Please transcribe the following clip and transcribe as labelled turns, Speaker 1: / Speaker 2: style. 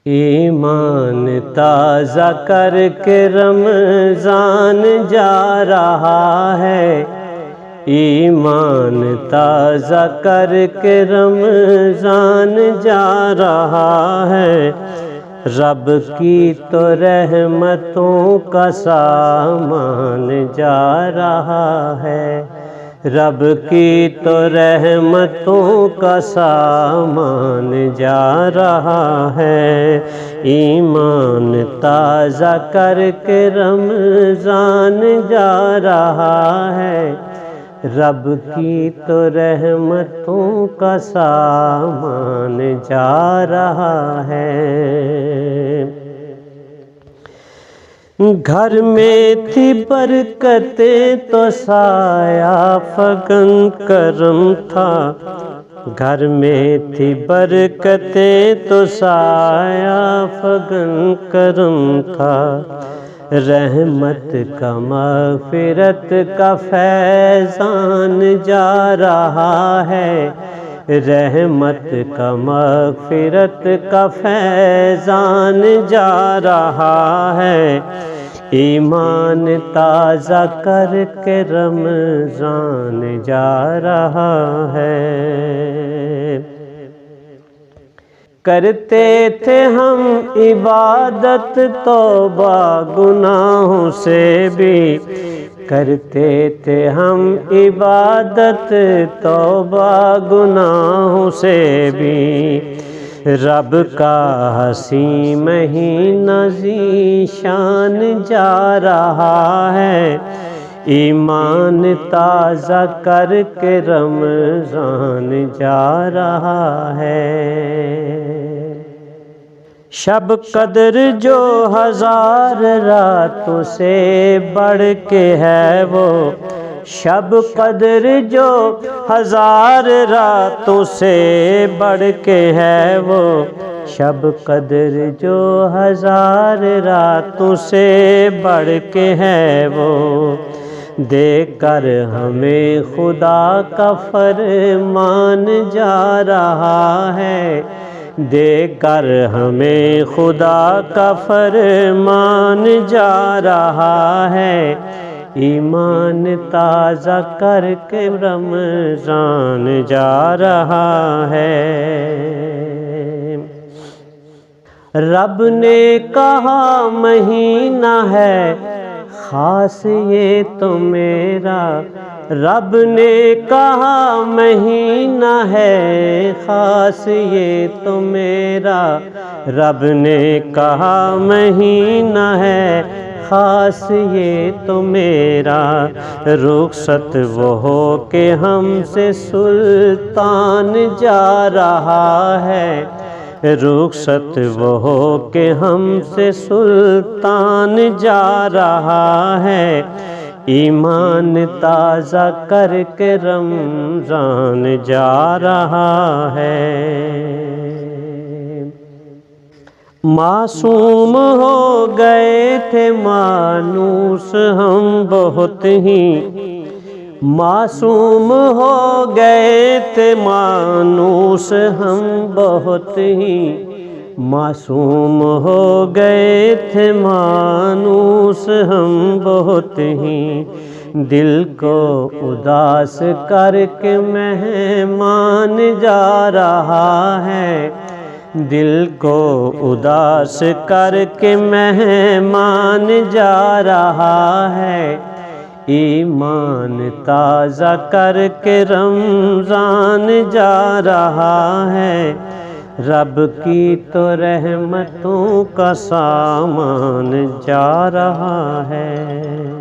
Speaker 1: ایمان تازہ کر کے رمضان جا رہا ہے، ایمان تازہ کر کے رمضان جا رہا ہے، رب کی تو رحمتوں کا سامان جا رہا ہے، رب کی تو رحمتوں کا سامان جا رہا ہے، ایمان تازہ کر کے رمضان جا رہا ہے، رب کی تو رحمتوں کا سامان جا رہا ہے۔ گھر میں تھی برکتیں تو سایہ فگن کرم تھا، گھر میں تھی برکتیں تو سایہ فگن کرم تھا، رحمت کا مغفرت کا فیضان جا رہا ہے، رحمت کا مغفرت کا فیضان جا رہا ہے، ایمان تازہ کر کے رمضان جا رہا ہے۔ کرتے تھے ہم عبادت توبہ گناہوں سے بھی، کرتے تھے ہم عبادت توبہ گناہوں سے بھی، رب کا حسین مہینہ ذیشان جا رہا ہے، ایمان تازہ کر کے رمضان جا رہا ہے۔ شب قدر جو 1000 راتوں سے بڑھ کے ہے وہ، شب قدر جو 1000 راتوں سے بڑھ کے ہے وہ، شب قدر جو 1000 راتوں سے بڑھ کے ہے وہ، دے کر ہمیں خدا کا فرمان جا رہا ہے، دے کر ہمیں خدا کا فرمان جا رہا ہے، ایمان تازہ کر کے رمضان جا رہا ہے۔ رب نے کہا مہینہ ہے خاص یہ تو میرا، رب نے کہا مہینہ ہے خاص یہ تو میرا، رب نے کہا مہینہ ہے خاص یہ تو میرا، رخصت وہ ہو کہ ہم سے سلطان جا رہا ہے، رخصت وہ ہو کہ ہم سے سلطان جا رہا ہے، ایمان تازہ کر کے رمضان جا رہا ہے۔ معصوم ہو گئے تھے مانوس ہم بہت ہی، معصوم ہو گئے تھے مانوس ہم بہت ہی، معصوم ہو گئے تھے مانوس ہم بہت ہی، دل کو اداس کر کے مہمان جا رہا ہے، دل کو اداس کر کے مہمان جا رہا ہے، ایمان تازہ کر کے رمضان جا رہا ہے، رب کی تو رحمتوں کا سامان جا رہا ہے۔